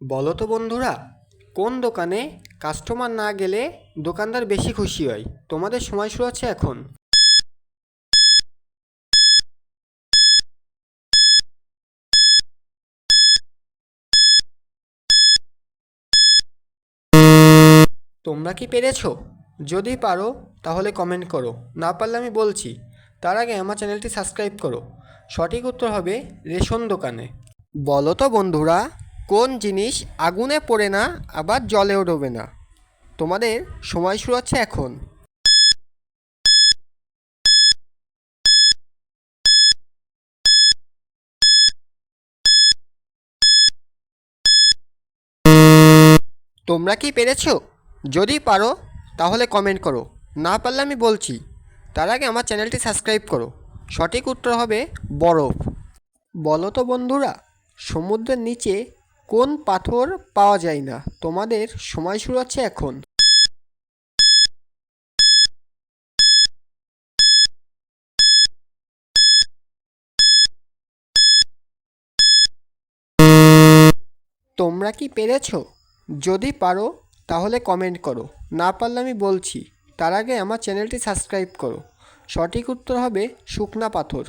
বলো তো বন্ধুরা, কোন দোকানে কাস্টমার না গেলে দোকানদার বেশি খুশি হয়? তোমাদের সময় শুরু হচ্ছে এখন। তোমরা কি পেরেছো? যদি পারো তাহলে কমেন্ট করো, না পারলে আমি বলছি। তার আগে আমার চ্যানেলটি সাবস্ক্রাইব করো। সঠিক উত্তর হবে রেশন দোকানে। বলো তো বন্ধুরা, কোন জিনিস আগুনে পড়ে না আবার জলেও ডোবে না? তোমাদের সময় শুরু হচ্ছে এখন। তোমরা কি পেরেছো? যদি পারো তাহলে কমেন্ট করো, না পারলে আমি বলছি। তার আগে আমার চ্যানেলটি সাবস্ক্রাইব করো। সঠিক উত্তর হবে বরফ। বলো তো বন্ধুরা, সমুদ্রের নিচে কোন পাথর পাওয়া যায় না? তোমাদের সময় শুরু হচ্ছে এখন। তোমরা কি পেরেছো? যদি পারো তাহলে কমেন্ট করো, না পারলে আমি বলছি। তার আগে আমার চ্যানেলটি সাবস্ক্রাইব করো। সঠিক উত্তর হবে শুকনা পাথর।